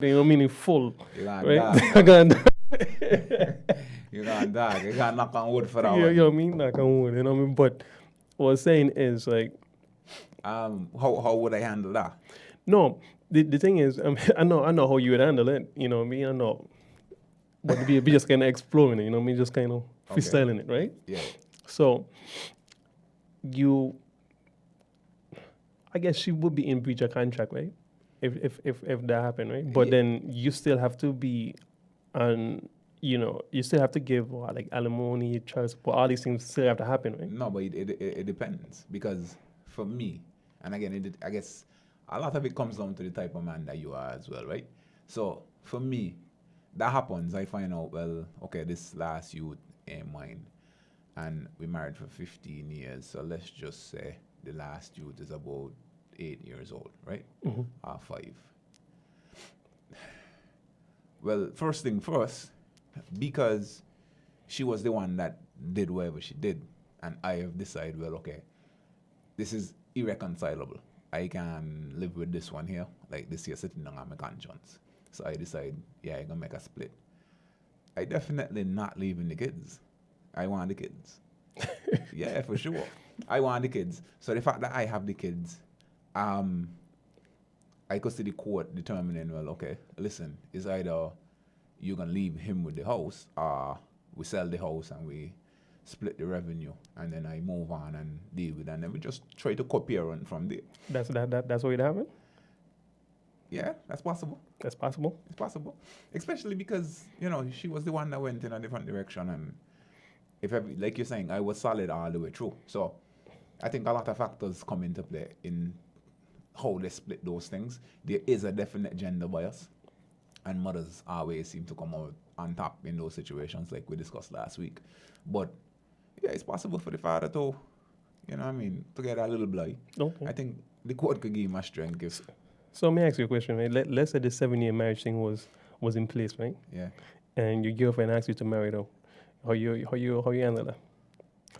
You know, meaning full. You got Right? dog. You got dog. You got knock on wood for that You one. know what I mean? Knock on wood, you know what I mean? But what I'm saying is, like, How would I handle that? no, the thing is, I know how you would handle it, you know what I mean? I know. But we just kind of exploring it, you know what I mean? Just kind of Okay. freestyling it, right? Yeah. So, I guess she would be in breach of contract, right? If that happened, right? But Yeah. then you still have to be on, you still have to give like alimony, child support, all these things still have to happen, right? No, but it depends, because for me, and again, I guess a lot of it comes down to the type of man that you are as well, right? So for me, that happens. I find out, well, okay, this last youth ain't mine, and we married for 15 years. So let's just say the last youth is about 8 years old, right? Or 5. Well, first thing first, because she was the one that did whatever she did, and I have decided, well, okay, this is irreconcilable. I can live with this one here, like this here sitting on my conscience. So I decide, yeah, I'm gonna make a split. I definitely not leaving the kids. I want the kids. Yeah, for sure. I want the kids. So the fact that I have the kids, I could see the court determining, well, okay, listen, it's either you're gonna leave him with the house, or we sell the house and we split the revenue, and then I move on and deal with it, and then we just try to co-parent from there. That's what it happened? Yeah, that's possible. That's possible? It's possible, especially because she was the one that went in a different direction, and like you're saying, I was solid all the way through. So I think a lot of factors come into play in how they split those things. There is a definite gender bias, and mothers always seem to come out on top in those situations, like we discussed last week. But yeah, it's possible for the father to, to get a little blow. Okay. I think the court could give him a strength if. So let me ask you a question, right? Let's say the 7-year marriage thing was in place, right? Yeah. And your girlfriend asked you to marry her. How you handle that?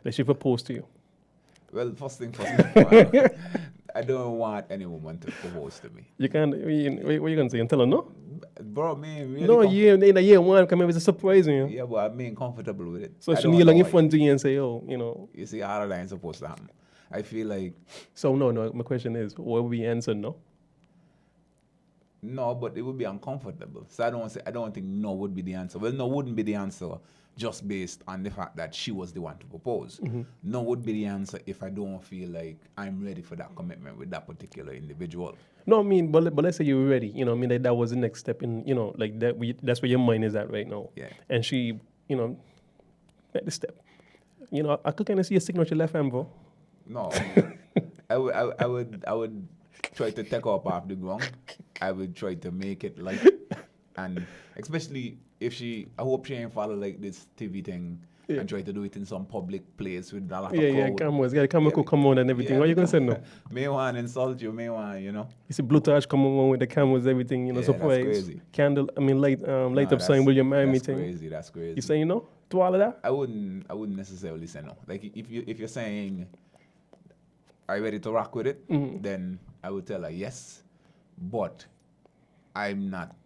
Like she proposed to you. Well, first thing first, I don't want any woman to propose to me. You can't. What you gonna say? And tell her no? Bro, man, really. No, in a year one, come in with a surprise, you know. Yeah, but I'm being comfortable with it. So she kneel on in front of you and say, oh, You see, all of that ain't supposed to happen. I feel like. So no. My question is, what will be answered? No. No, but it would be uncomfortable. So I don't think no would be the answer. Well, no wouldn't be the answer just based on the fact that she was the one to propose. No would be the answer if I don't feel like I'm ready for that commitment with that particular individual. No, I mean, but let's say you're ready. I mean, like that was the next step in, like that. That's where your mind is at right now. Yeah. And she, met the step. I could kind of see a signature left hand, bro. No, I would try to take up off the ground. I would try to make it light, and especially if I hope she ain't follow like this TV thing and try to do it in some public place with a lot of crowd. Yeah, cameras. Yeah, the camera could come on and everything. What you gonna say no? May want to insult you, may want, You see Blue Touch come on with the cameras, everything, surprise. That's crazy. Candle, light up sign, will you marry me thing. That's crazy. You saying no to all of that? I wouldn't necessarily say no. Like if you're saying, are you ready to rock with it? Then I would tell her yes, but I'm not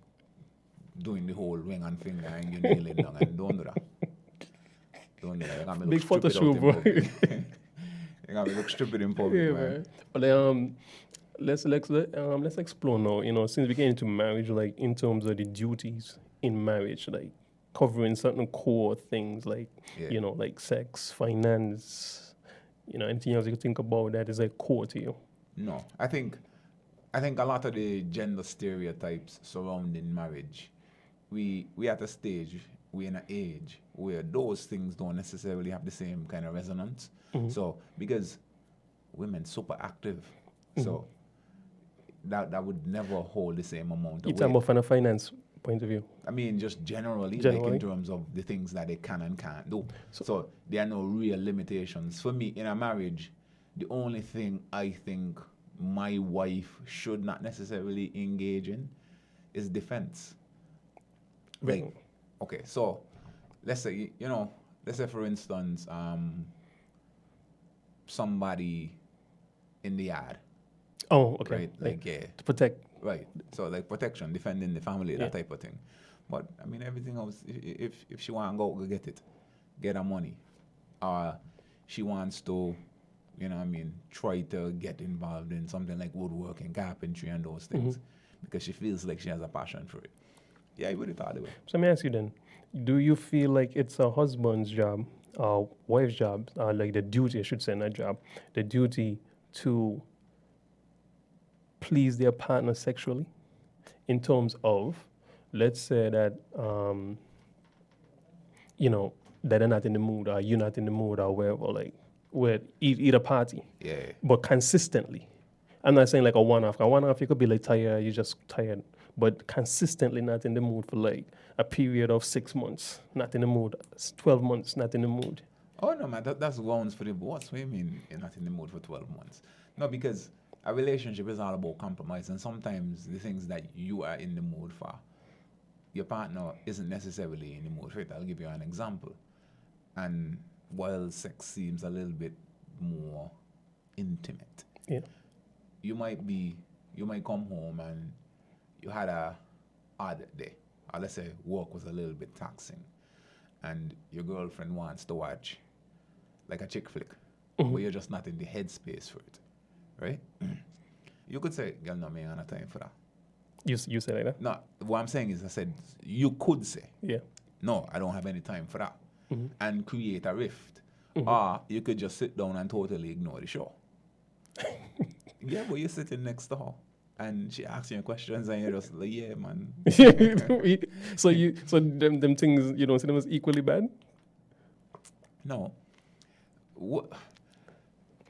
doing the whole ring and finger and you kneeling down, and don't do that. Don't do that. Big photo shoot, bro. You got me look stupid in public, Yeah, man. But let's explore now. Since we get into marriage, like in terms of the duties in marriage, like covering certain core things, like like sex, finance, anything else you could think about that is like core to you. No, I think a lot of the gender stereotypes surrounding marriage, we at a stage, we're in an age where those things don't necessarily have the same kind of resonance. So because women super active, so that would never hold the same amount of weight. You're talking about from a finance point of view? I mean, just generally, like in terms of the things that they can and can't do. So there are no real limitations. For me, in a marriage, the only thing I think my wife should not necessarily engage in is defense. Like, okay, so let's say, for instance, somebody in the yard. Oh, okay. Right? Like, yeah. To protect. Right. So like protection, defending the family, Yeah. that type of thing. But I mean, everything else. If she want to go get it, get her money, or she wants to, you know, what I mean, try to get involved in something like woodworking, carpentry, and those things, because she feels like she has a passion for it. Yeah, I would it all the way. So let me ask you then, do you feel like it's a husband's job, or wife's job, like the duty, I should say, not job, the duty to please their partner sexually in terms of, let's say that, you know, that they're not in the mood or you're not in the mood or wherever, like, with eat a party, Yeah. but consistently. I'm not saying like a one-off. A one-off, you could be like tired, you're just tired, but consistently not in the mood for like a period of 6 months, not in the mood, 12 months, not in the mood. Oh no, man, that's grounds for divorce. What do you mean you're not in the mood for 12 months? No, because a relationship is all about compromise, and sometimes the things that you are in the mood for, your partner isn't necessarily in the mood for it. I'll give you an example. And while sex seems a little bit more intimate, Yeah. you might come home and you had a hard day, or let's say work was a little bit taxing, and your girlfriend wants to watch like a chick flick, but you're just not in the headspace for it, right? You could say, "Girl, no, me ain't got time for that." You say like that? No, what I'm saying is, I said you could say, Yeah. "No, I don't have any time for that," and create a rift, or you could just sit down and totally ignore the show. Yeah, but you're sitting next to her, and she asks you questions, and you're just like, "Yeah, man." so them things, you don't see them as equally bad? No.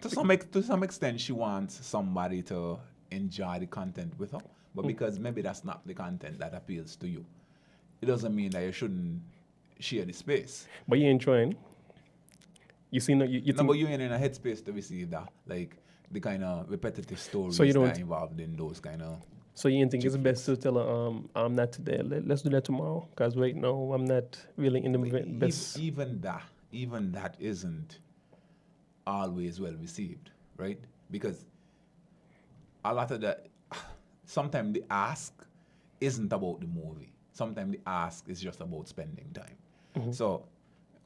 To some extent, she wants somebody to enjoy the content with her, but because maybe that's not the content that appeals to you, it doesn't mean that you shouldn't share the space. But you ain't trying. You see, no, you No, think, but you ain't in a headspace to receive that, like the kind of repetitive stories you that don't- are involved in those kind of. so you ain't think it's chick best to tell her, I'm not today. Let's do that tomorrow. Because right now I'm not really in the best. Even that isn't always well received, right? Because a lot of that, sometimes the ask isn't about the movie. Sometimes the ask is just about spending time. So,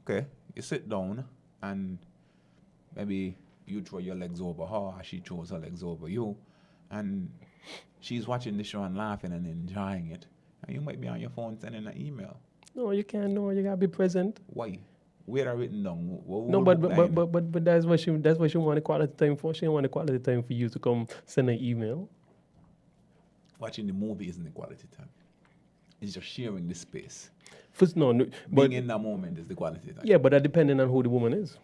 okay, you sit down and maybe you throw your legs over her, or she throws her legs over you, and she's watching the show and laughing and enjoying it. And you might be on your phone sending an email. No, you can't. No, you gotta be present. Why? Where are written down? No, but that's what she wanted quality time for. She didn't want the quality time for you to come send an email. Watching the movie isn't the quality time. It's just sharing the space. First, no, but Being in that moment is the quality time. yeah, but that depending on who the woman is.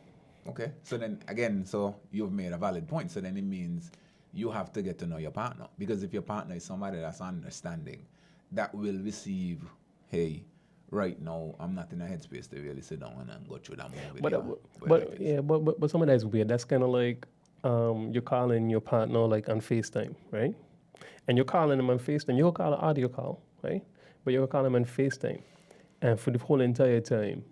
Okay. So then again, so you've made a valid point. So then it means you have to get to know your partner. Because if your partner is somebody that's understanding, that will receive, hey, right now I'm not in a headspace to really sit down and go through that movie. But some of that is weird. That's kind of like you're calling your partner like on FaceTime, right? And you're calling them on FaceTime. You'll call an audio call, right? But you'll call them on FaceTime. And for the whole entire time,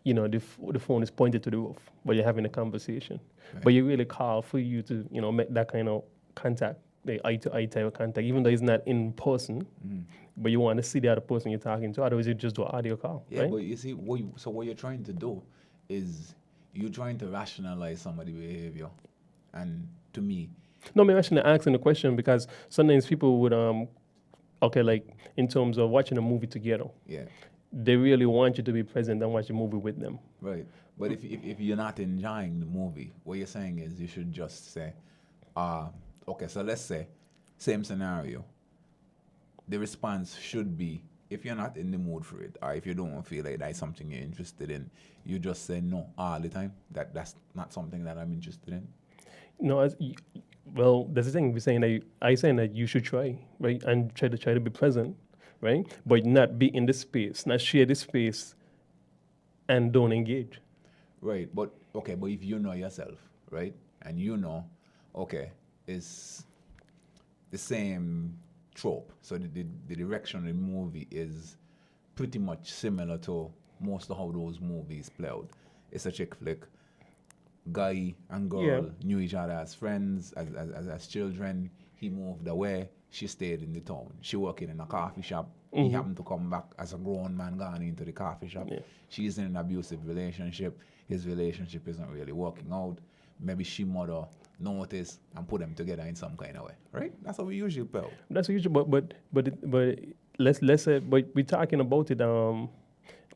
you know, the phone is pointed to the roof, but you're having a conversation. Right. But you really call for you to, you know, make that kind of contact, the eye-to-eye type of contact, even though it's not in person, but you want to see the other person you're talking to. Otherwise, you just do an audio call, Yeah, right? but you see, what you're trying to do is you're trying to rationalize somebody's behavior. And to me, No, I'm actually asking the question because sometimes people would, okay, like in terms of watching a movie together, yeah, they really want you to be present and watch the movie with them. right. But if you're not enjoying the movie, what you're saying is you should just say, okay, so let's say, same scenario. The response should be, if you're not in the mood for it, or if you don't feel like that's something you're interested in, you just say no all the time. That's not something that I'm interested in. No, well, that's the thing. We're saying that I saying that you should try, right, and try to be present, right, but not be in the space, not share the space, and don't engage. Right, but if you know yourself, right, and you know, okay, it's the same trope. So the direction of the movie is pretty much similar to most of how those movies play out. It's a chick flick. Guy and girl knew each other as friends, as children. He moved away. she stayed in the town. She working in a coffee shop. He happened to come back as a grown man gone into the coffee shop. Yeah. She's in an abusive relationship. His relationship isn't really working out. Maybe she mother noticed and put them together in some kind of way, right? That's what we usually do. That's usually, but let's say, but we're talking about it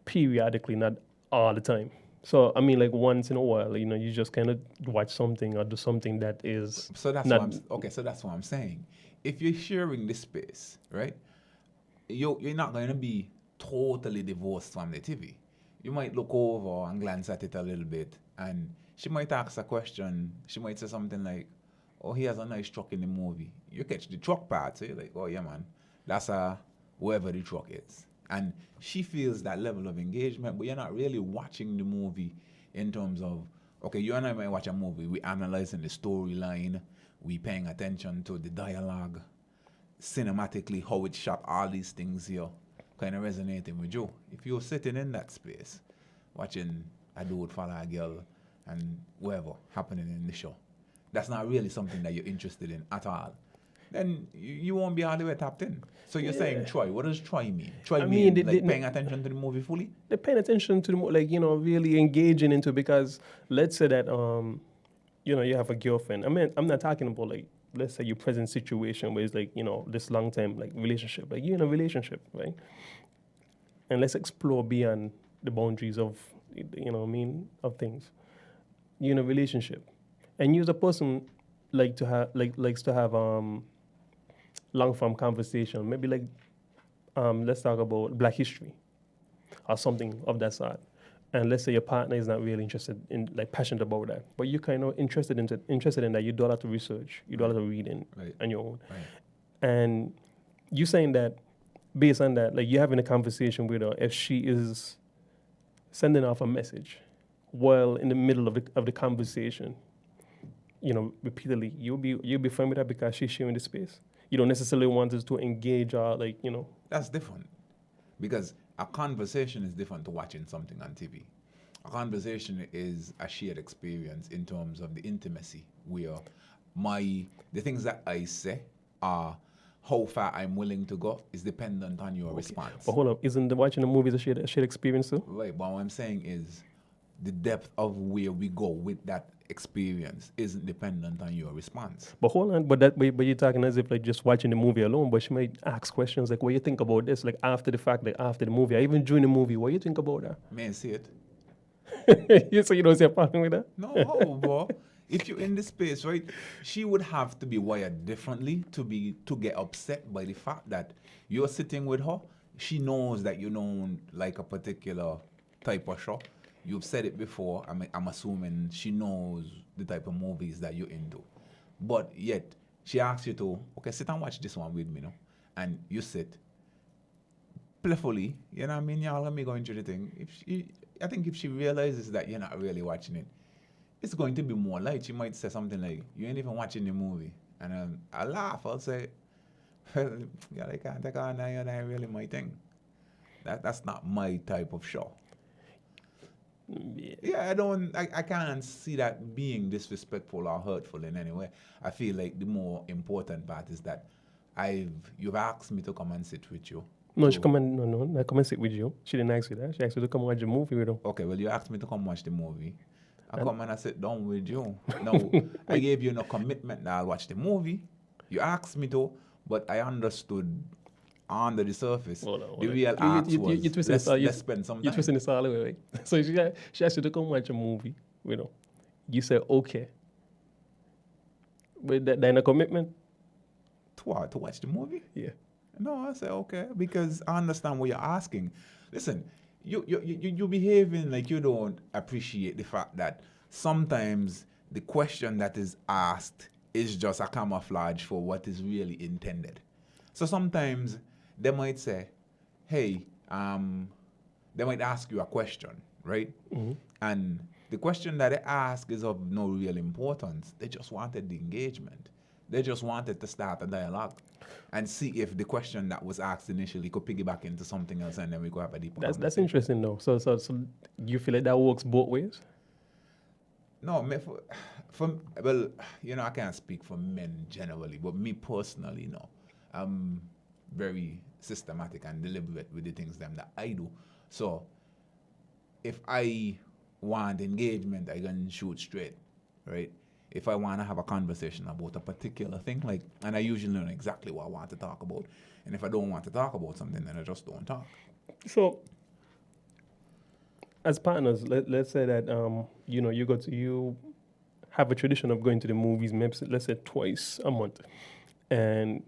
periodically, not all the time. So I mean, like once in a while, you know, you just kind of watch something or do something that is So that's not. what I'm, okay. So that's what I'm saying. If you're sharing this space, right, you're not going to be totally divorced from the TV. You might look over and glance at it a little bit, and she might ask a question. She might say something like, "Oh, he has a nice truck in the movie." You catch the truck part, so you're like, "Oh yeah, man, that's whoever the truck is." And she feels that level of engagement, but you're not really watching the movie in terms of, okay, you and I might watch a movie, we analyzing the storyline, we paying attention to the dialogue, cinematically, how it's shot, all these things here kind of resonating with you. If you're sitting in that space, watching a dude follow a girl and whatever happening in the show, that's not really something that you're interested in at all, then you won't be all the way tapped in. So you're saying Troy. What does Troy mean? Troy mean like paying attention to the movie fully? They're paying attention to the like, you know, really engaging into, because let's say that you know, you have a girlfriend. I mean, I'm not talking about like, let's say your present situation where it's like, you know, this long time like relationship, like you're in a relationship, right? And let's explore beyond the boundaries of, you know what I mean, of things. You're in a relationship, and you as a person likes to have long form conversation. Maybe like let's talk about Black history or something of that sort. And let's say your partner is not really interested in, like, passionate about that, but you're kind of interested in that. You do a lot of research, you do a lot of reading on your own, and you saying that based on that, like you're having a conversation with her. If she is sending off a message while in the middle of the conversation, you know, repeatedly, you'll be fine with that because she's sharing the space. You don't necessarily want us to engage or, like, you know. That's different, because a conversation is different to watching something on TV. A conversation is a shared experience in terms of the intimacy, where the things that I say are how far I'm willing to go is dependent on your response. But hold up, isn't watching the movie a shared experience too? Right, but what I'm saying is the depth of where we go with that experience isn't dependent on your response. But hold on, but you're talking as if like just watching the movie alone, but she might ask questions like, what do you think about this? Like after the fact, like after the movie, or even during the movie, what do you think about that? May I see it? So you don't see a problem with that? No, bro. If you're in this space, right, she would have to be wired differently to get upset by the fact that you're sitting with her. She knows that you don't like a particular type of show. You've said it before. I'm assuming she knows the type of movies that you're into. But yet, she asks you to, okay, sit and watch this one with me, no? And you sit playfully, you know what I mean? Y'all let me go into the thing. I think if she realizes that you're not really watching it, it's going to be more light. She might say something like, you ain't even watching the movie. And I'll laugh. I'll say, well, yeah, I can't take on that. You're not really my thing. That's not my type of show. Yeah, I can't see that being disrespectful or hurtful in any way. I feel like the more important part is that you've asked me to come and sit with you. No, not come and sit with you. She didn't ask you that. She asked you to come watch the movie with her. Okay, well, you asked me to come watch the movie. I come and I sit down with you. No, I gave you no commitment that I'll watch the movie. You asked me to, but I understood under the surface. Hold on. The real ask was, let's spend some time. You're twisting this all the way, right? So she asked you to come watch a movie, you know. You said, okay. But that ain't a commitment? To what? To watch the movie? Yeah. No, I said, okay, because I understand what you're asking. Listen, you're behaving like you don't appreciate the fact that sometimes the question that is asked is just a camouflage for what is really intended. So sometimes they might say, hey, they might ask you a question, right? Mm-hmm. And the question that they ask is of no real importance. They just wanted the engagement. They just wanted to start a dialogue and see if the question that was asked initially could piggyback into something else, and then we could have a deeper conversation. That's interesting, though. So you feel like that works both ways? No, well, you know, I can't speak for men generally, but me personally, no. I'm very systematic and deliberate with the things them that I do. So if I want engagement, I can shoot straight, right? If I want to have a conversation about a particular thing, like, and I usually know exactly what I want to talk about. And if I don't want to talk about something, then I just don't talk. So, as partners, let's say that you have a tradition of going to the movies, maybe let's say twice a month, and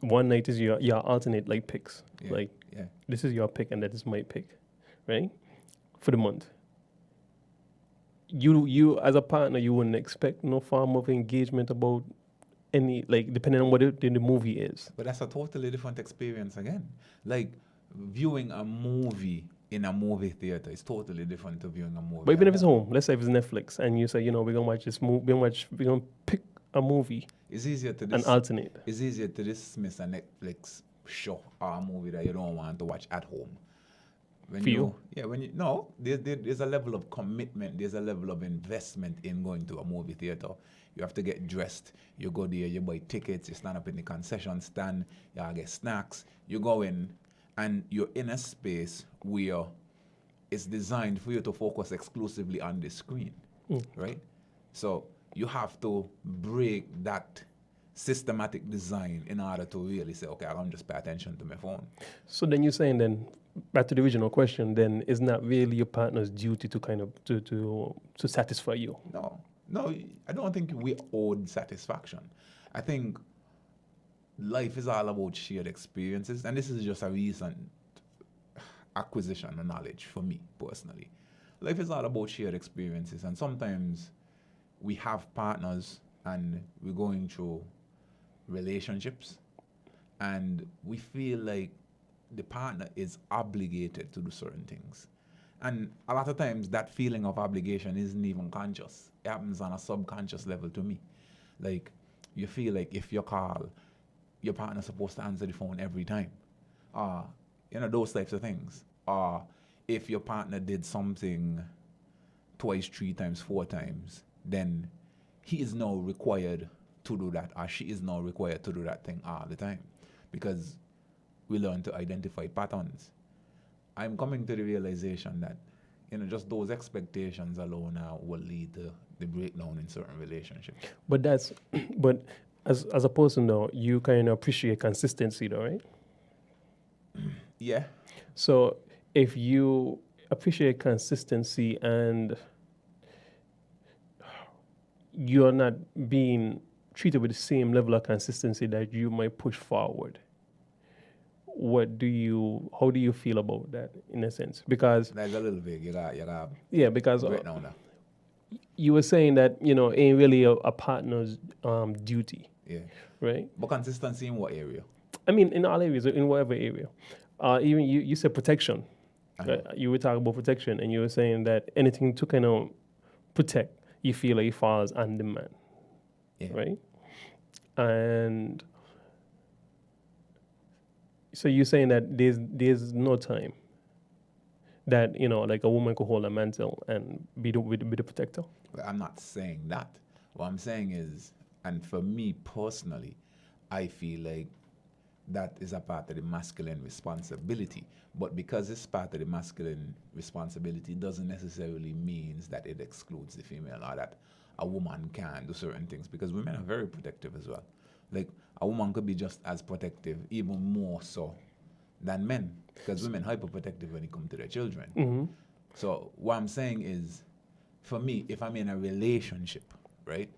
one night is your alternate like picks. Yeah, Like yeah. this is your pick and that is my pick, right? For the month. You as a partner, you wouldn't expect no form of engagement about any, like, depending on what the movie is. But that's a totally different experience again. Like viewing a movie in a movie theater is totally different to viewing a movie. But even if it's home, let's say if it's Netflix and you say, we're gonna watch this movie, we're gonna pick a movie. It's easier to and alternate. It's easier to dismiss a Netflix show or a movie that you don't want to watch at home. When For you? Yeah, there's a level of commitment, there's a level of investment in going to a movie theater. You have to get dressed, you go there, you buy tickets, you stand up in the concession stand, you get snacks, you go in, and you're in a space where it's designed for you to focus exclusively on the screen, right? So you have to break that systematic design in order to really say, okay, I'm just pay attention to my phone. So then you're saying then, back to the original question, then it's not really your partner's duty to kind of to satisfy you. No, I don't think we owed satisfaction. I think life is all about shared experiences, and this is just a recent acquisition of knowledge for me personally. Life is all about shared experiences, and sometimes we have partners and we're going through relationships and we feel like the partner is obligated to do certain things. And a lot of times that feeling of obligation isn't even conscious. It happens on a subconscious level to me. Like you feel like if you call, your partner's supposed to answer the phone every time. Those types of things. Or if your partner did something twice, 3 times, 4 times, then he is now required to do that, or she is now required to do that thing all the time, because we learn to identify patterns. I'm coming to the realization that just those expectations alone will lead to the breakdown in certain relationships. But as a person though, you kind of appreciate consistency though, right? Yeah. So if you appreciate consistency and you're not being treated with the same level of consistency that you might push forward, how do you feel about that in a sense? Because that's a little big. Because breakdown now. You were saying that ain't really a partner's duty. Yeah. Right. But consistency in what area? I mean, in all areas, in whatever area. Even you said protection. Right? You were talking about protection, and you were saying that anything to kind of protect, you feel like it falls on the man. Yeah. Right. And so you're saying that there's no time that like a woman could hold a mantle and be the protector. Well, I'm not saying that. What I'm saying is, and for me personally, I feel like that is a part of the masculine responsibility. But because it's part of the masculine responsibility, doesn't necessarily mean that it excludes the female, or that a woman can do certain things, because women are very protective as well. Like a woman could be just as protective, even more so than men, because women are hyperprotective when it comes to their children. Mm-hmm. So what I'm saying is, for me, if I'm in a relationship, right,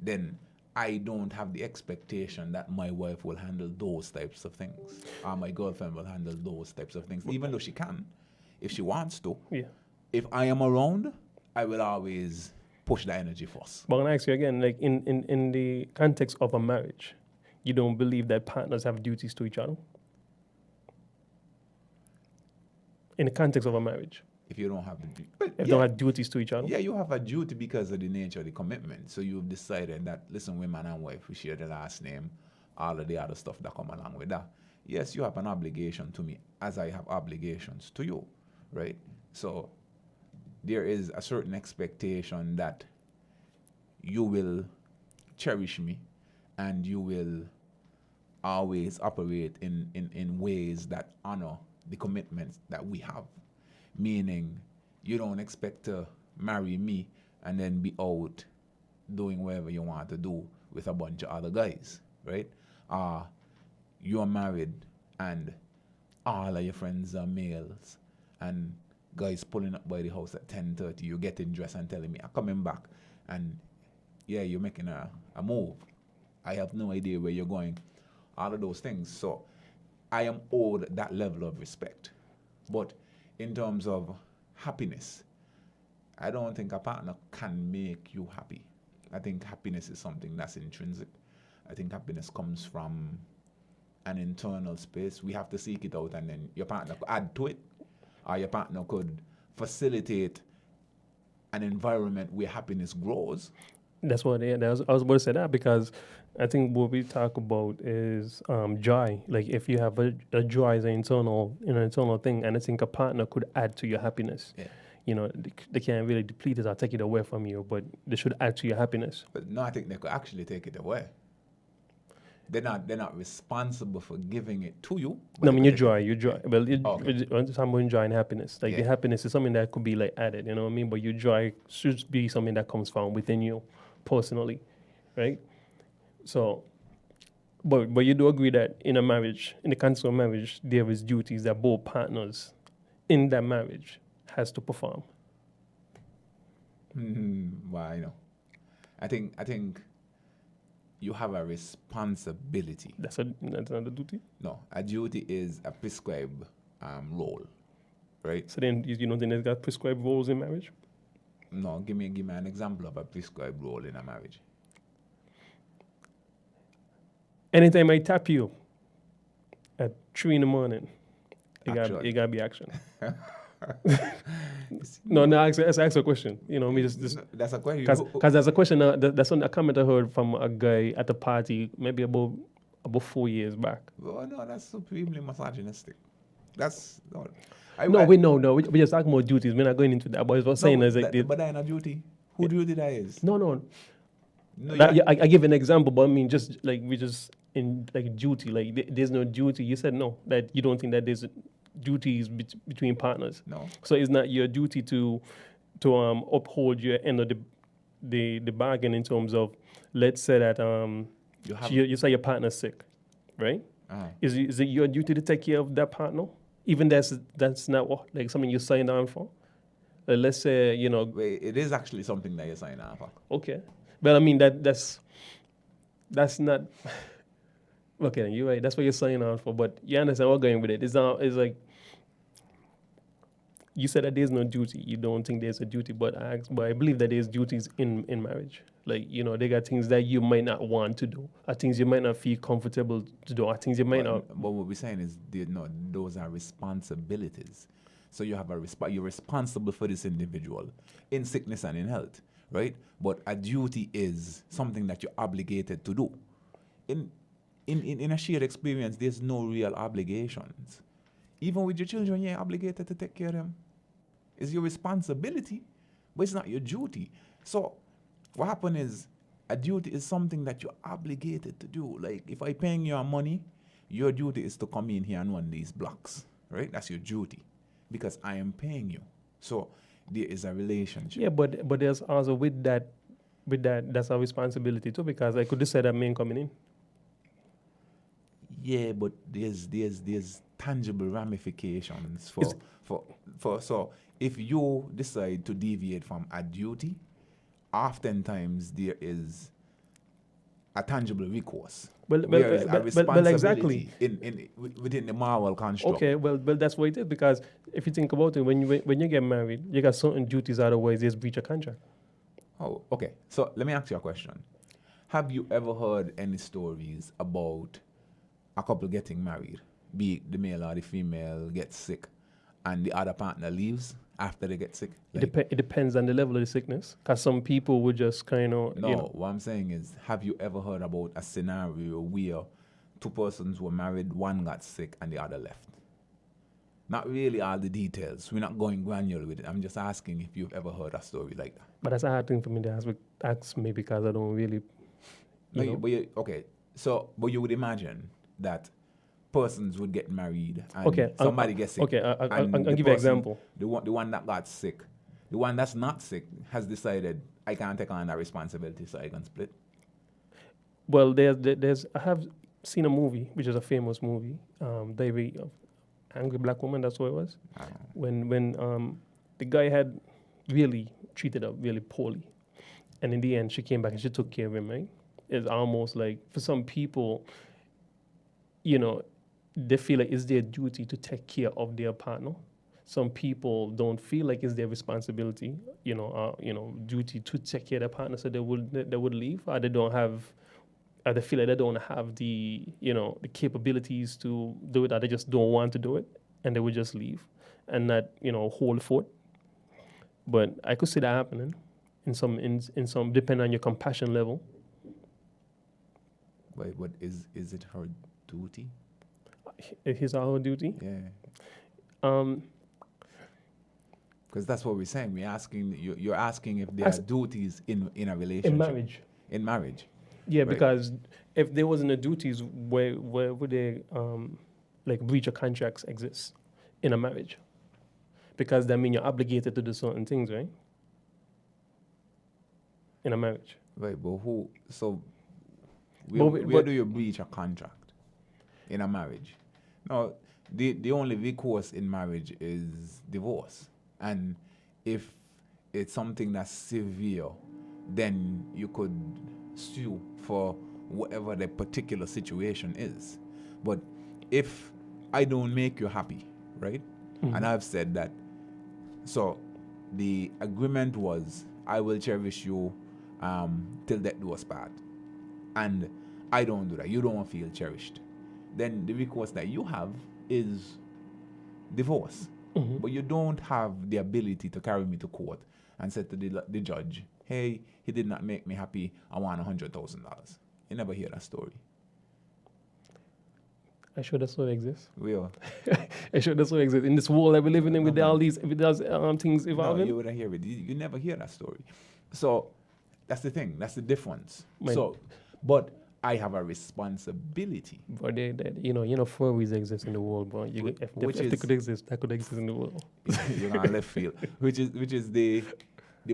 then I don't have the expectation that my wife will handle those types of things, or my girlfriend will handle those types of things, even though she can, if she wants to. Yeah. If I am around, I will always push the energy first. But I'm gonna ask you again, like in the context of a marriage, you don't believe that partners have duties to each other? In the context of a marriage, if you don't have don't have duties to each other? Yeah, you have a duty because of the nature of the commitment. So you've decided that, listen, we man and wife, we share the last name, all of the other stuff that come along with that. Yes, you have an obligation to me as I have obligations to you, right? So there is a certain expectation that you will cherish me and you will always operate in ways that honor the commitments that we have. Meaning, you don't expect to marry me and then be out doing whatever you want to do with a bunch of other guys, right? You're married and all of your friends are males and guys pulling up by the house at 10:30, you're getting dressed and telling me, I'm coming back. And yeah, you're making a move. I have no idea where you're going. All of those things. So I am owed that level of respect. But in terms of happiness, I don't think a partner can make you happy. I think happiness is something that's intrinsic. I think happiness comes from an internal space. We have to seek it out, and then your partner could add to it, or your partner could facilitate an environment where happiness grows. That's what I was about to say that, because I think what we talk about is joy. Like if you have a joy as an internal thing, and I think a partner could add to your happiness. Yeah. You know, they can't really deplete it or take it away from you, but they should add to your happiness. But no, I think they could actually take it away. They're not responsible for giving it to you. No, I mean your joy. Well, Okay. someone joy and happiness. Like the Yeah. happiness is something that could be like added. You know what I mean? But your joy should be something that comes from within you, personally, right? So, but you do agree that in a marriage, in the context of marriage, there is duties that both partners in that marriage has to perform. Well, I know. I think you have a responsibility. That's another duty. No, a duty is a prescribed role, right? So then you don't think there's got prescribed roles in marriage? No, give me an example of a prescribed role in a marriage. Anytime I tap you at 3 a.m, it Action. gotta be action. No, ask a question. You know, me just That's a question. because there's a question. That's a comment I heard from a guy at a party maybe about 4 years back. Oh, no, that's supremely misogynistic. That's not. We just talking about duties. We're not going into that. But I was saying is like, but that ain't a duty. Who duty that is? no. No, I give an example, but I mean just like we just in like duty. Like there's no duty. You said no, that you don't think that there's duties between partners. No. So it's not your duty to uphold your end of the bargain in terms of, let's say that you say your partner's sick, right? Uh-huh. Is it your duty to take care of that partner, even that's not what, like something you signed on for? Let's say Wait, it is actually something that you sign on for. okay, but I mean that's not. Okay, you're right. That's what you're signing on for. But you understand what I'm going with it. It's like you said that there's no duty. You don't think there's a duty, but I believe that there's duties in marriage. Like they got things that you might not want to do, or things you might not feel comfortable to do, or things you might not. But what we're saying is, those are responsibilities. So you have you're responsible for this individual in sickness and in health, right? But a duty is something that you're obligated to do. In a shared experience, there's no real obligations. Even with your children, you're obligated to take care of them. It's your responsibility, but it's not your duty. So what happens is, a duty is something that you're obligated to do. Like if I'm paying you money, your duty is to come in here and run these blocks, right? That's your duty, because I am paying you. So there is a relationship. Yeah, but there's also with that that's our responsibility too, because I could just say that man coming in. Yeah, but there's tangible ramifications for so if you decide to deviate from a duty, oftentimes there is a tangible recourse. Well, exactly. Within the moral construct. Okay, well, that's what it is, because if you think about it, when you get married, you got certain duties, otherwise there's breach of contract. Oh, okay. So let me ask you a question. Have you ever heard any stories about a couple getting married, be it the male or the female gets sick, and the other partner leaves after they get sick? Like, It depends on the level of the sickness, because some people would just kind of. No, what I'm saying is, have you ever heard about a scenario where two persons were married, one got sick, and the other left? Not really all the details. We're not going granular with it. I'm just asking if you've ever heard a story like that. But that's a hard thing for me to ask me, because I don't really No, okay. So, but you would imagine that persons would get married and somebody gets sick. Okay, I'll and give you an example. The one that got sick, the one that's not sick has decided I can't take on that responsibility, so I can split. Well, there's I have seen a movie, which is a famous movie, Davey, Angry Black Woman, that's what it was. When the guy had really treated her really poorly. And in the end, she came back and she took care of him, right? It's almost like, for some people, you know, they feel like it's their duty to take care of their partner. Some people don't feel like it's their responsibility, duty to take care of their partner, so they would leave, or they don't have, or they feel like they don't have the capabilities to do it, or they just don't want to do it, and they would just leave and not, hold fort. But I could see that happening in some depending on your compassion level. Wait, what is it her duty? His or her duty? Yeah. Because that's what we're saying. We're asking you're asking if there are duties in a relationship. In marriage. In marriage. Yeah, right? Because if there wasn't a duties, where would they breach of contracts exist in a marriage? Because that means you're obligated to do certain things, right? In a marriage. Right, but who? So where do you breach a contract in a marriage? No, the only recourse in marriage is divorce, and if it's something that's severe, then you could sue for whatever the particular situation is. But if I don't make you happy, right? Mm-hmm. And I've said that, so the agreement was I will cherish you till death do us part, and I don't do that, you don't feel cherished, then the recourse that you have is divorce. Mm-hmm. But you don't have the ability to carry me to court and say to the judge, hey, he did not make me happy, I want $100,000. You never hear that story. I sure that's what exists. We are. I sure that's what exists in this world that we're living in, with all these things evolving. No, you wouldn't hear it. You never hear that story. So that's the thing. That's the difference. But I have a responsibility. But furries exist in the world, but if they could exist, that could exist in the world. You're on left field, which is the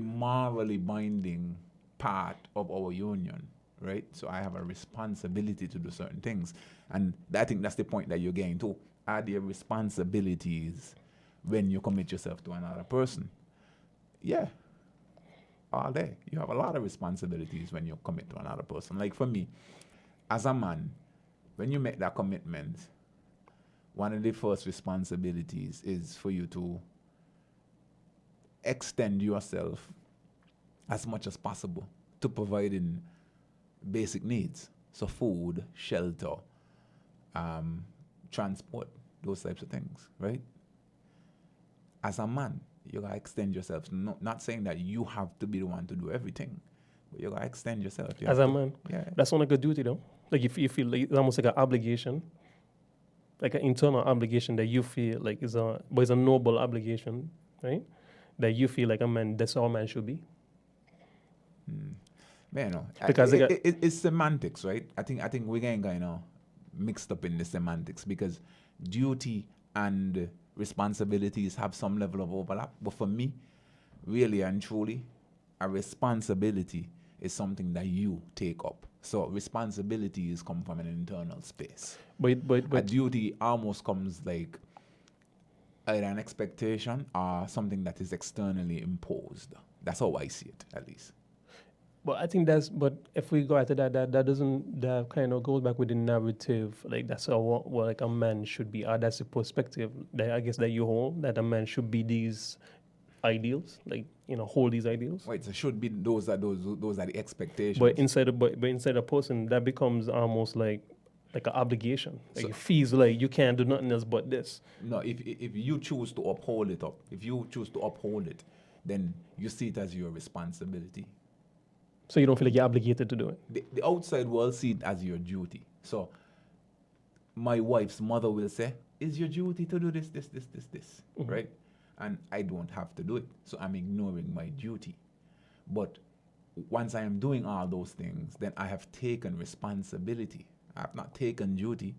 morally binding part of our union, right? So I have a responsibility to do certain things, and I think that's the point that you're getting to. Are there responsibilities when you commit yourself to another person? Yeah. All day. You have a lot of responsibilities when you commit to another person. Like for me, as a man, when you make that commitment, one of the first responsibilities is for you to extend yourself as much as possible to providing basic needs. So food, shelter, transport, those types of things, right? As a man, you gotta extend yourself. Not saying that you have to be the one to do everything, but you gotta extend yourself. As a man, yeah, that's not like a duty though. Like if you feel like it's almost like an obligation, like an internal obligation that you feel like is a noble obligation, right? That you feel like a man, that's all man should be. Man, no, because it's semantics, right? I think we're getting kind of mixed up in the semantics because duty and responsibilities have some level of overlap. But for me, really and truly, a responsibility is something that you take up. So responsibilities come from an internal space. But a duty almost comes like either an expectation or something that is externally imposed. That's how I see it, at least. But I think but if we go after that kind of goes back with the narrative, like that's how like a man should be, or that's the perspective that I guess that you hold, that a man should be these ideals, like, hold these ideals. Wait, so should be those are the expectations. But inside a person, that becomes almost like an obligation. Like it feels like you can't do nothing else but this. No, if you choose to uphold it then you see it as your responsibility. So you don't feel like you're obligated to do it? The outside world see it as your duty. So my wife's mother will say, it's your duty to do this, mm-hmm. right? And I don't have to do it. So I'm ignoring my duty. But once I am doing all those things, then I have taken responsibility. I have not taken duty.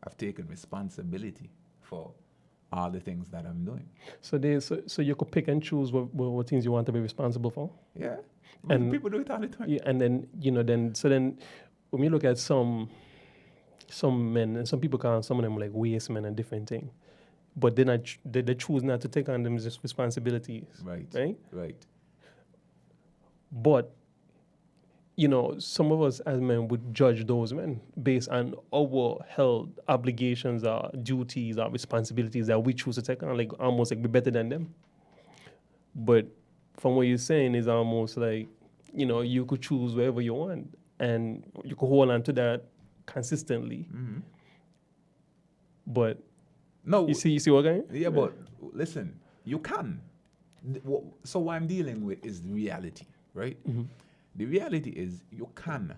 I've taken responsibility for all the things that I'm doing. So you could pick and choose what things you want to be responsible for. Yeah. And people do it all the time. Yeah, and then then when you look at some men, and some people call some of them like waste men and different things, but they choose not to take on them responsibilities. Right. But some of us as men would judge those men based on our held obligations, our duties, our responsibilities that we choose to take on, like almost like be better than them. But from what you're saying is almost like, you could choose wherever you want and you could hold on to that consistently. Mm-hmm. But no, you see what I'm saying? Yeah, but listen, you can. So what I'm dealing with is the reality, right? Mm-hmm. The reality is you can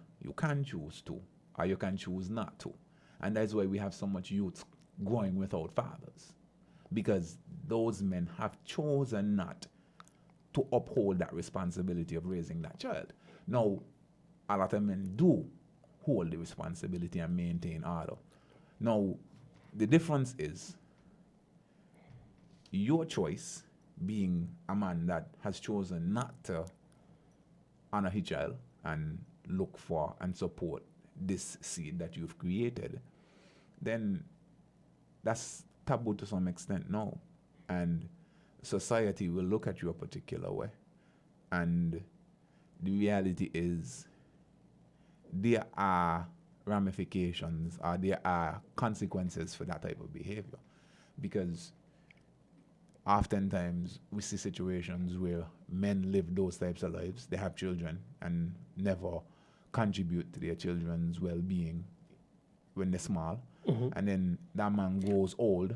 choose to, or you can choose not to. And that's why we have so much youth going without fathers, because those men have chosen not to uphold that responsibility of raising that child. Now, a lot of men do hold the responsibility and maintain order. Now, the difference is your choice, being a man that has chosen not to honor his child and look for and support this seed that you've created, then that's taboo to some extent now. And society will look at you a particular way. And the reality is there are ramifications or there are consequences for that type of behavior. Because oftentimes we see situations where men live those types of lives. They have children and never contribute to their children's well-being when they're small. Mm-hmm. And then that man grows old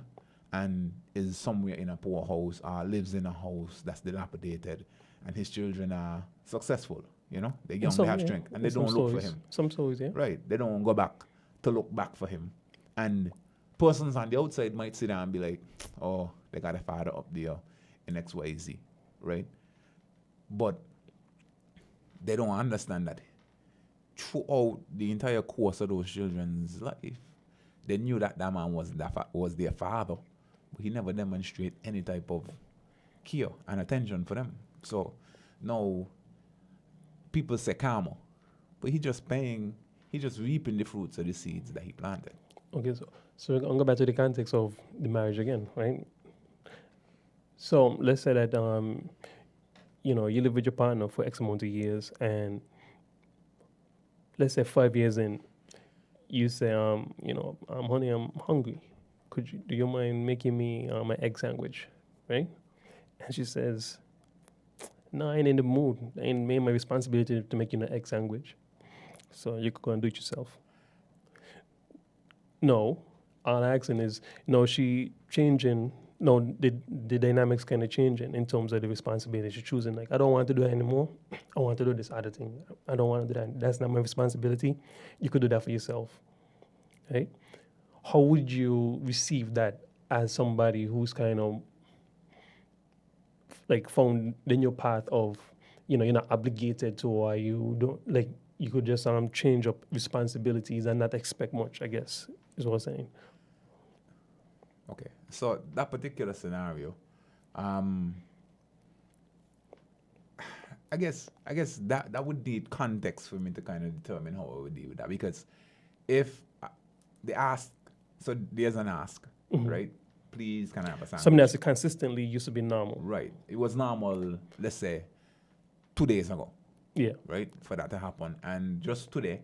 and is somewhere in a poor house or lives in a house that's dilapidated, and his children are successful. They're young, they have strength, and they don't look for him. Some stories, yeah. Right. They don't go back to look back for him. And persons on the outside might sit down and be like, oh, they got a father up there in XYZ, right? But they don't understand that throughout the entire course of those children's life, they knew that man was their father, but he never demonstrated any type of care and attention for them. So now people say karma, but he's just reaping the fruits of the seeds that he planted. Okay, so I'll go back to the context of the marriage again, right? So let's say that you live with your partner for X amount of years, and let's say 5 years in, you say, honey, I'm hungry. Do you mind making me my egg sandwich, right? And she says, no, I ain't in the mood. I ain't made my responsibility to make you an egg sandwich. So you could go and do it yourself. No, all I'm asking is, she changing. No, the dynamics kind of changing in terms of the responsibility. She's choosing, like, I don't want to do that anymore. I want to do this other thing. I don't want to do that. That's not my responsibility. You could do that for yourself, right? How would you receive that as somebody who's kind of like found the new path of, you're not obligated to, or you don't, like, you could just change up responsibilities and not expect much, I guess, is what I'm saying. Okay, so that particular scenario, I guess that would need context for me to kind of determine how I would deal with that. Because if they ask, so there's an ask, Mm-hmm. right? Please, can I have a sandwich? Something that's consistently used to be normal. Right. It was normal, let's say, 2 days ago. Yeah. Right? For that to happen. And just today,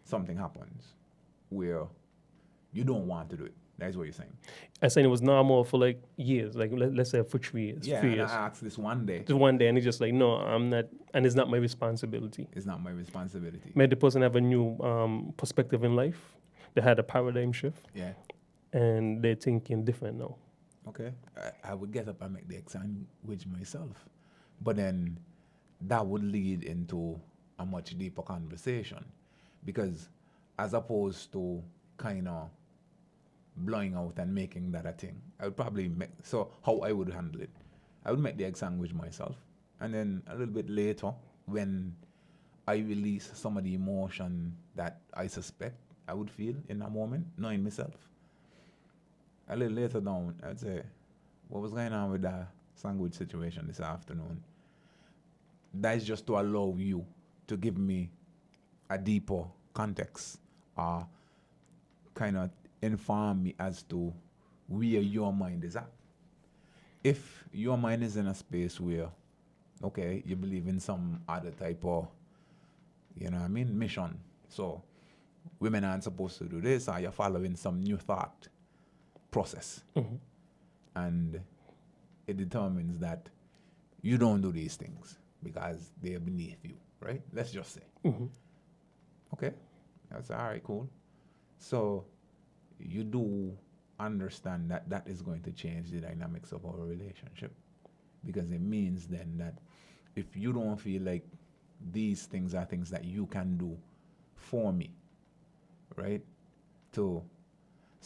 something happens where you don't want to do it. That's what you're saying. I'm saying it was normal for like years, like let's say for 3 years. Yeah, 3 and years. I asked this one day. Just one day, and he's just like, no, I'm not, and it's not my responsibility. It's not my responsibility. Made the person have a new perspective in life. They had a paradigm shift. Yeah. And they're thinking different now. Okay. I would get up and make the egg sandwich myself. But then that would lead into a much deeper conversation. Because as opposed to kind of blowing out and making that a thing, I would probably so how I would handle it, I would make the egg sandwich myself. And then a little bit later, when I release some of the emotion that I suspect I would feel in that moment, knowing myself. A little later down, I'd say, what was going on with that sandwich situation this afternoon? That is just to allow you to give me a deeper context or kind of inform me as to where your mind is at. If your mind is in a space where, okay, you believe in some other type of, mission. So women aren't supposed to do this, or you're following some new thought process. Mm-hmm. And it determines that you don't do these things because they're beneath you, right? Let's just say. Mm-hmm. Okay, that's all right, cool. So you do understand that that is going to change the dynamics of our relationship, because it means then that if you don't feel like these things are things that you can do for me, right? So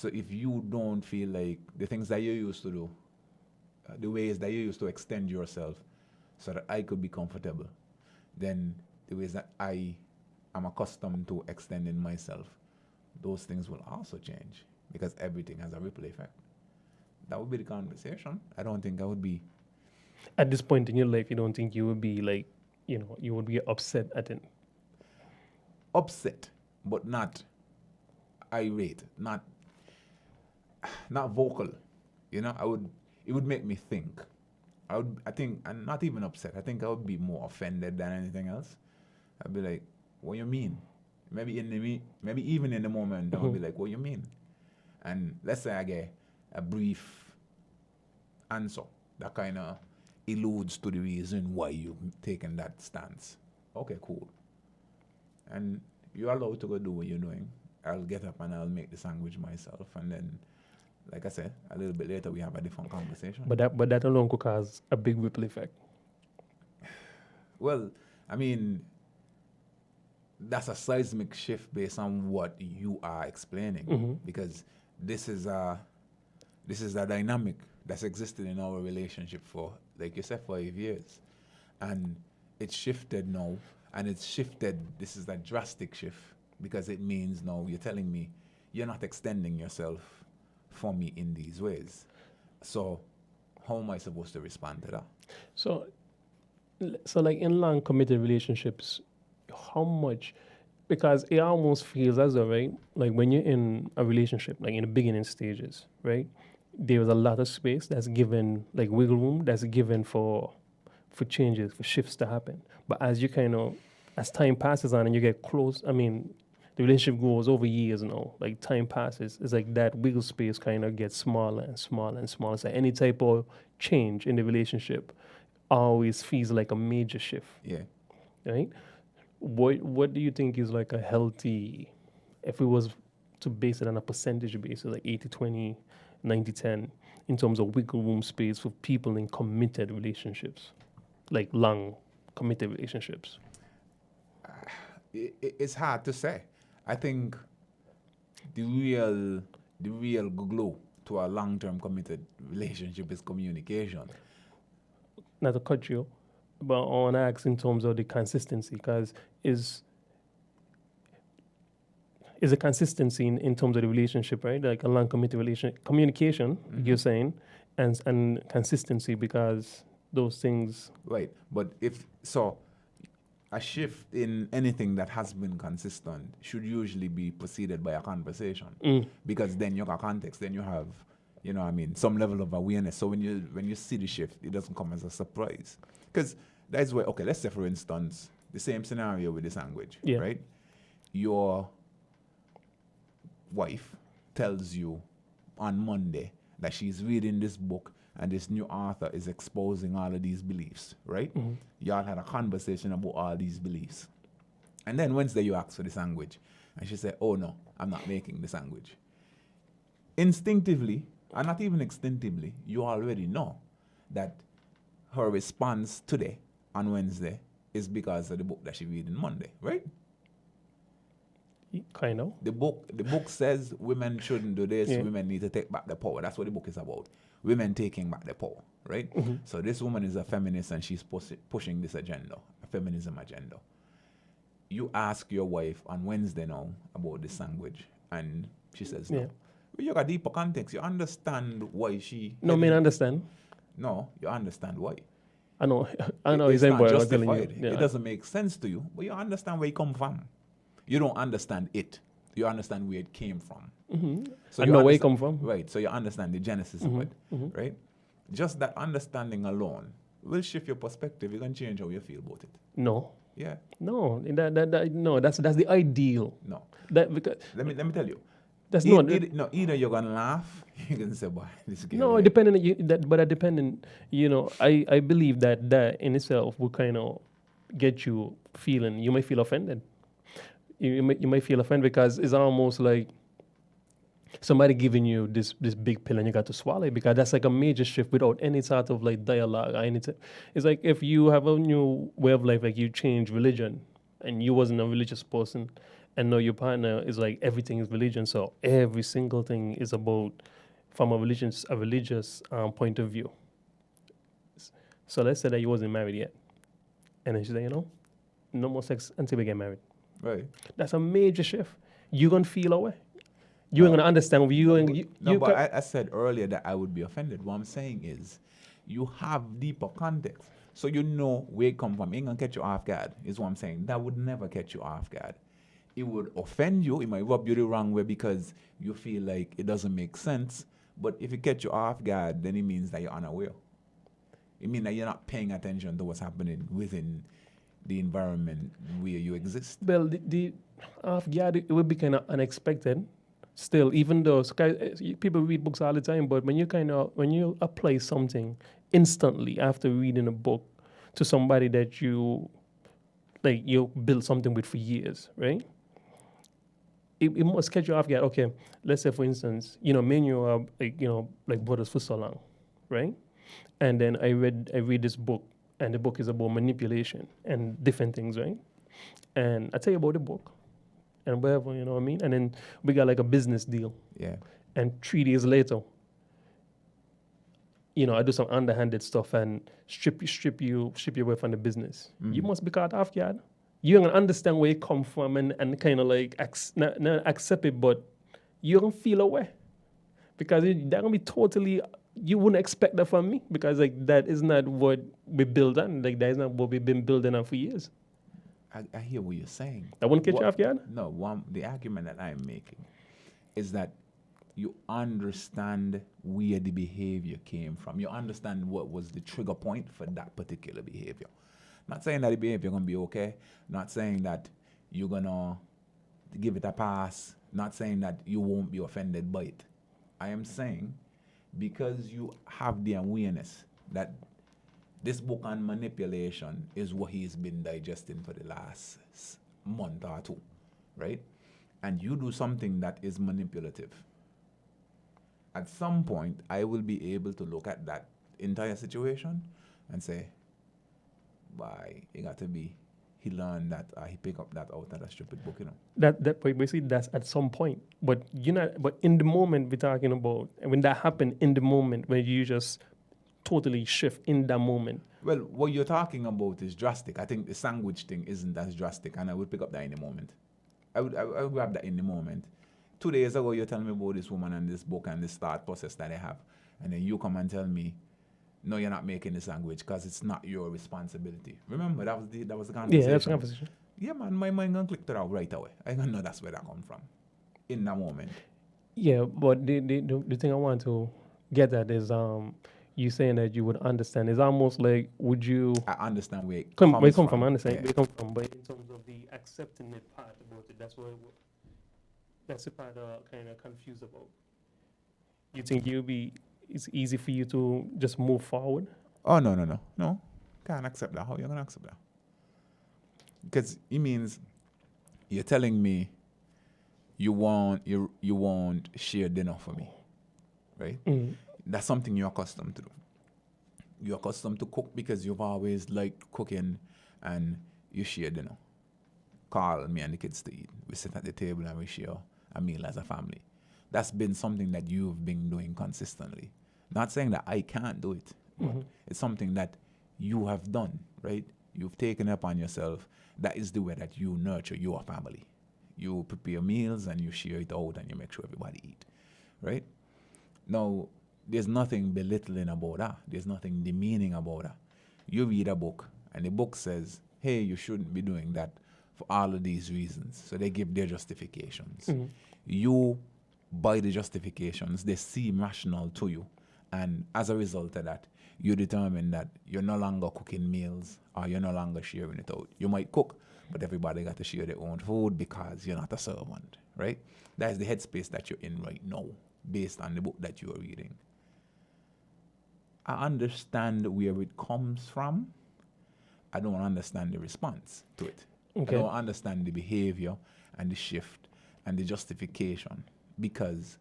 if you don't feel like the things that you used to do, the ways that you used to extend yourself so that I could be comfortable, then the ways that I am accustomed to extending myself, those things will also change, because everything has a ripple effect. That would be the conversation. I don't think I would be... At this point in your life, you don't think you would be like, you would be upset at it? Upset, but not irate, not vocal. It would make me think. I think, and not even upset. I think I would be more offended than anything else. I'd be like, what you mean? Maybe even in the moment, I would be like, what you mean? And let's say I get a brief answer that kind of alludes to the reason why you've taken that stance. Okay, cool. And you're allowed to go do what you're doing. I'll get up and I'll make the sandwich myself, and then, like I said, a little bit later we have a different conversation. But that alone could cause a big ripple effect. Well, I mean, that's a seismic shift based on what you are explaining, because this is a dynamic that's existed in our relationship for, like you said, 5 years, and it's shifted now, and it's shifted. This is a drastic shift, because it means now you're telling me you're not extending yourself for me in these ways. So how am I supposed to respond to that? So like in long committed relationships, how much, because it almost feels as though, right, like when you're in a relationship, like in the beginning stages, right, there's a lot of space that's given, like wiggle room that's given for changes, for shifts to happen. But as you as time passes on and you get close, the relationship goes over years now, like time passes, it's like that wiggle space kind of gets smaller and smaller and smaller. So any type of change in the relationship always feels like a major shift. Yeah. Right? What do you think is like a healthy, if it was to base it on a percentage basis, like 80-20, 90-10, in terms of wiggle room space for people in committed relationships, like long committed relationships? It's hard to say. I think the real glue to a long-term committed relationship is communication. Not to cut you, but I want to ask in terms of the consistency, because is a consistency in terms of the relationship, right? Like a long committed relationship, communication, you're saying, and consistency, because those things. Right, but if so, a shift in anything that has been consistent should usually be preceded by a conversation, because then you got context, then you have, some level of awareness. So when you see the shift, it doesn't come as a surprise, because that's where, okay, let's say for instance the same scenario with the sandwich, right? Your wife tells you on Monday that she's reading this book and this new author is exposing all of these beliefs, right? Y'all had a conversation about all these beliefs. And then Wednesday you ask for the sandwich. And she said, oh no, I'm not making the sandwich. Instinctively, and not even instinctively, you already know that her response today, on Wednesday, is because of the book that she read on Monday, right? Kind of. The book says women shouldn't do this, women need to take back the power. That's what the book is about. Women taking back the power, right? So this woman is a feminist and she's pushing this agenda, a feminism agenda. You ask your wife on Wednesday now about this language, and she says no. Yeah. Well, you got deeper context. You understand why she. No, I understand. No, you understand why. I know. I know It's exactly not what I'm telling you. justified. Yeah. It doesn't make sense to you, but you understand where it come from. You don't understand it. You understand where it came from. So I you know where it understand- come from. Right. So you understand the genesis of it. Right. Just that understanding alone will shift your perspective. You can change how you feel about it. No. Yeah. No. No. That's the ideal. No. That because Let me tell you. that's Either, not. either you're gonna laugh, you're gonna say, "Boy, this girl." No, here." depending on but depending, I believe that in itself will kind of get you feeling. You might feel offended. You might feel offended because it's almost like somebody giving you this big pill and you got to swallow it, because that's like a major shift without any sort of like dialogue or anything. It's like if you have a new way of life, like you change religion and you wasn't a religious person, and now your partner is like everything is religion, so every single thing is about from a religious point of view. So let's say that you wasn't married yet, and then she said, no more sex until we get married. Right. That's a major shift. You're gonna feel away. You're gonna understand. But I said earlier that I would be offended. What I'm saying is, you have deeper context, so you know where it come from. It ain't gonna catch you off guard. Is what I'm saying. That would never catch you off guard. It would offend you. It might rub you the wrong way because you feel like it doesn't make sense. But if it catch you off guard, then it means that you're unaware. It means that you're not paying attention to what's happening within the environment where you exist. Well, the off guard, it would be kind of unexpected. Still, even though people read books all the time, but when you apply something instantly after reading a book to somebody that you build something with for years, right? It must catch you off guard. Okay, let's say for instance, me and you are like brothers for so long, right? And then I read this book, and the book is about manipulation and different things, right? And I tell you about the book and whatever, you know what I mean? And then we got like a business deal. Yeah. And 3 days later, I do some underhanded stuff and strip you away from the business. You must be caught off guard. You're gonna understand where you come from and kind of like not accept it, but you're gonna feel away because they're gonna be totally. You wouldn't expect that from me because like that is not what we build on. Like that is not what we've been building on for years. I hear what you're saying. That wouldn't catch you off guard? No, the argument that I'm making is that you understand where the behavior came from. You understand what was the trigger point for that particular behavior. Not saying that the behavior going to be okay. Not saying that you're going to give it a pass. Not saying that you won't be offended by it. I am saying because you have the awareness that this book on manipulation is what he's been digesting for the last month or two, right? And you do something that is manipulative. At some point, I will be able to look at that entire situation and say, why, he learned that, he picked up that out of that stupid book, That basically that's at some point. But but in the moment we're talking about, and when that happened in the moment, when you just totally shift in that moment. Well, what you're talking about is drastic. I think the sandwich thing isn't as drastic, and I would pick up that in the moment. I would grab that in the moment. 2 days ago, you're telling me about this woman and this book and this thought process that I have, and then you come and tell me, no, you're not making the sandwich because it's not your responsibility. Remember, that was the conversation. Yeah, that's the conversation. Yeah, man, my mind gonna click that out right away. I gonna know that's where that come from, in that moment. Yeah, but the thing I want to get at is you saying that you would understand. It's almost like would you I understand where it come comes from. I understand where Yeah. it come from, but in terms of the accepting it part about it, that's the part kind of confused about. You think it's easy for you to just move forward? Oh, no. Can't accept that. How you gonna accept that? Because it means you're telling me you won't share dinner for me, right? That's something you're accustomed to do. You're accustomed to cook because you've always liked cooking and you share dinner. Call me and the kids to eat. We sit at the table and we share a meal as a family. That's been something that you've been doing consistently. Not saying that I can't do it, but it's something that you have done, right? you've taken upon yourself, that is the way that you nurture your family. You prepare meals and you share it out and you make sure everybody eat, right? Now, there's nothing belittling about that. There's nothing demeaning about that. You read a book and the book says, hey, you shouldn't be doing that for all of these reasons. So they give their justifications. You, by the justifications, they seem rational to you. And as a result of that, you determine that you're no longer cooking meals or you're no longer sharing it out. You might cook, but everybody got to share their own food because you're not a servant, right? That is the headspace that you're in right now, based on the book that you're reading. I understand where it comes from. I don't understand the response to it. Okay. I don't understand the behavior and the shift and the justification, because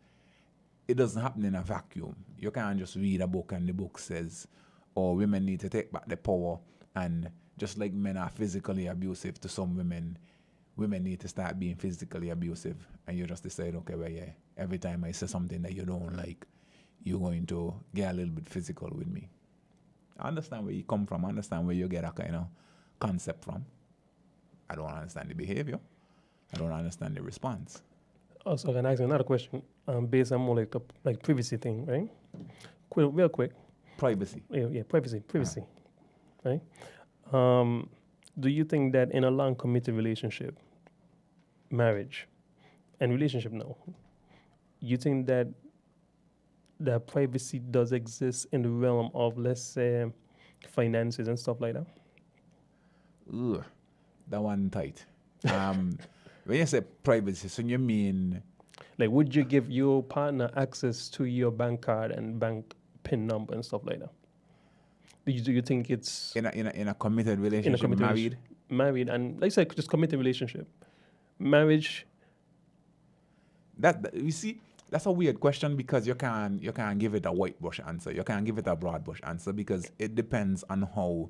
it doesn't happen in a vacuum. You can't just read a book and the book says, oh, women need to take back their power, and just like men are physically abusive to some women, women need to start being physically abusive, and you just decide, okay, well, yeah, every time I say something that you don't like, you're going to get a little bit physical with me. I understand where you come from. I understand where you get a kind of concept from. I don't understand the behavior. I don't understand the response. Also, I can ask you another question based on more like the privacy thing, right? Real quick. Privacy. Yeah, privacy, right? Do you think that in a long committed relationship, marriage, and relationship now, you think that privacy does exist in the realm of, let's say, finances and stuff like that? Ugh, that one tight. When you say privacy, so you mean, like, would you give your partner access to your bank card and bank PIN number and stuff like that? Do you think it's in a committed relationship, married, and like I said, just committed relationship, marriage? That you see, that's a weird question, because you can't give it a white brush answer. You can't give it a broad brush answer, because it depends on how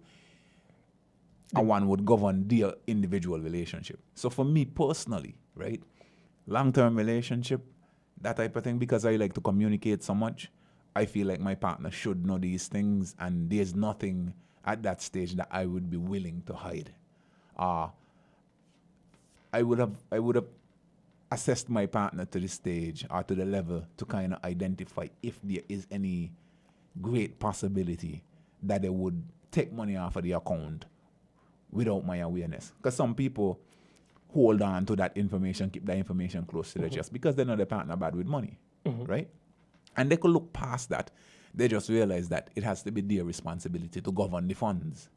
one would govern their individual relationship. So for me personally, right, long-term relationship, that type of thing, because I like to communicate so much, I feel like my partner should know these things, and there's nothing at that stage that I would be willing to hide. I would have assessed my partner to the stage or to the level to kind of identify if there is any great possibility that they would take money off of the account without my awareness. Because some people hold on to that information, keep that information close to their chest, because they know their partner bad with money, right? And they could look past that. They just realize that it has to be their responsibility to govern the funds.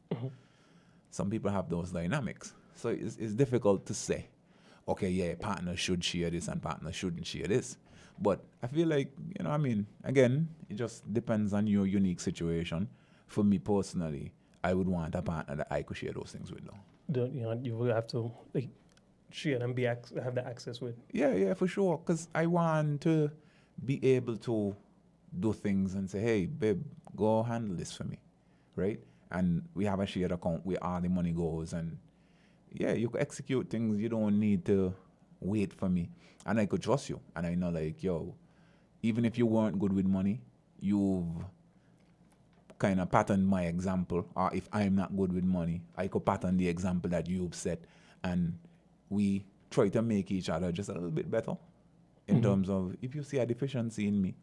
Some people have those dynamics. So it's difficult to say, okay, yeah, partners should share this and partners shouldn't share this. But I feel like, again, it just depends on your unique situation. For me personally, I would want a partner that I could share those things with. You will have to share and have the access with. Yeah, for sure. Because I want to be able to do things and say, hey, babe, go handle this for me, right? And we have a shared account where all the money goes, and yeah, you could execute things. You don't need to wait for me, and I could trust you. And I know, like, yo, even if you weren't good with money, you've kind of patterned my example. Or if I'm not good with money, I could pattern the example that you've set, and we try to make each other just a little bit better. In terms of, if you see a deficiency in me,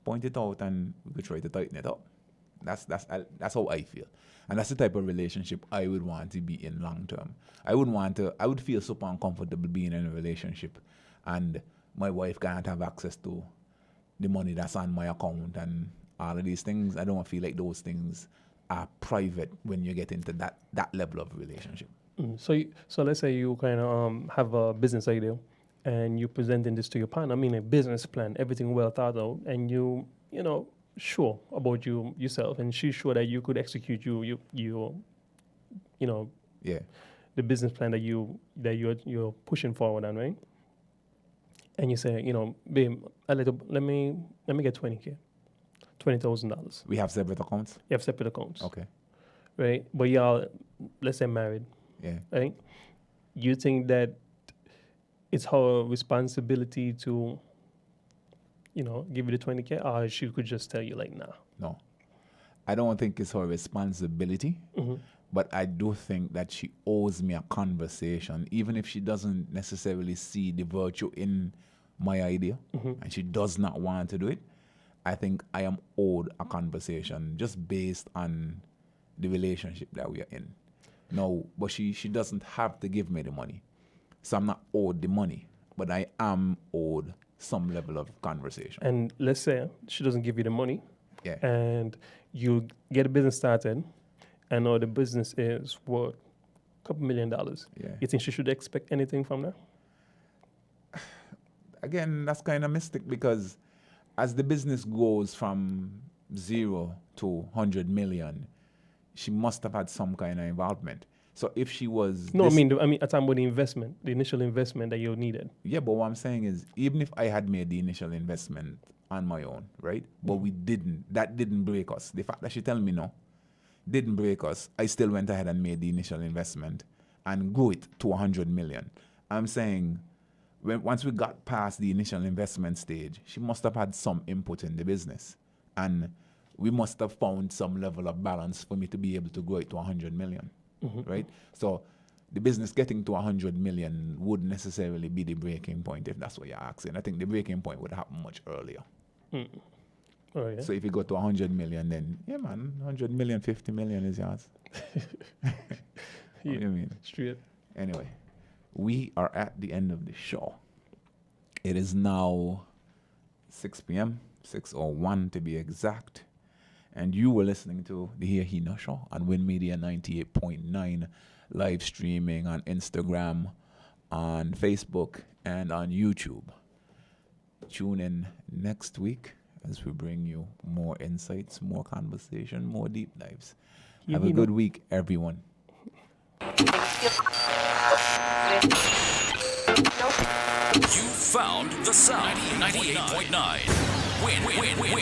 point it out and we could try to tighten it up. That's how I feel. And that's the type of relationship I would want to be in long term. I would feel super uncomfortable being in a relationship and my wife can't have access to the money that's on my account and all of these things. I don't feel like those things are private when you get into that level of relationship. So let's say you kind of have a business idea, and you're presenting this to your partner, I mean a business plan, everything well thought out, and you sure about yourself, and she's sure that you could execute the business plan that you're pushing forward on, right? And you say, babe, let me get $20,000. We have separate accounts? You have separate accounts. Okay. Right? But y'all, let's say married. Yeah. Right? You think that it's her responsibility to, give you the $20,000, or she could just tell you, like, nah? No. I don't think it's her responsibility. But I do think that she owes me a conversation, even if she doesn't necessarily see the virtue in my idea, and she does not want to do it. I think I am owed a conversation just based on the relationship that we are in. No, but she doesn't have to give me the money. So I'm not owed the money, but I am owed some level of conversation. And let's say she doesn't give you the money, Yeah. and you get a business started, and now the business is worth a couple $1 million. Yeah. You think she should expect anything from that? Again, that's kind of mystic, because as the business goes from 0 to 100 million, she must have had some kind of involvement. So if she was... No, I mean, I'm talking about the investment, the initial investment that you needed. Yeah, but what I'm saying is, even if I had made the initial investment on my own, right? But we didn't. That didn't break us. The fact that she telling me no didn't break us. I still went ahead and made the initial investment and grew it to 100 million. I'm saying, once we got past the initial investment stage, she must have had some input in the business. And we must have found some level of balance for me to be able to grow it to 100 million, right? So the business getting to 100 million wouldn't necessarily be the breaking point, if that's what you're asking. I think the breaking point would happen much earlier. Oh, yeah. So if you go to 100 million, then, yeah, man, 100 million, 50 million is yours. What do you mean? Straight. Anyway, we are at the end of the show. It is now 6 p.m., 6:01 to be exact. And you were listening to the He Nuh Show on WINN Media 98.9, live streaming on Instagram, on Facebook, and on YouTube. Tune in next week as we bring you more insights, more conversation, more deep dives. Have a good week, everyone. You found the sound. 98.9. WINN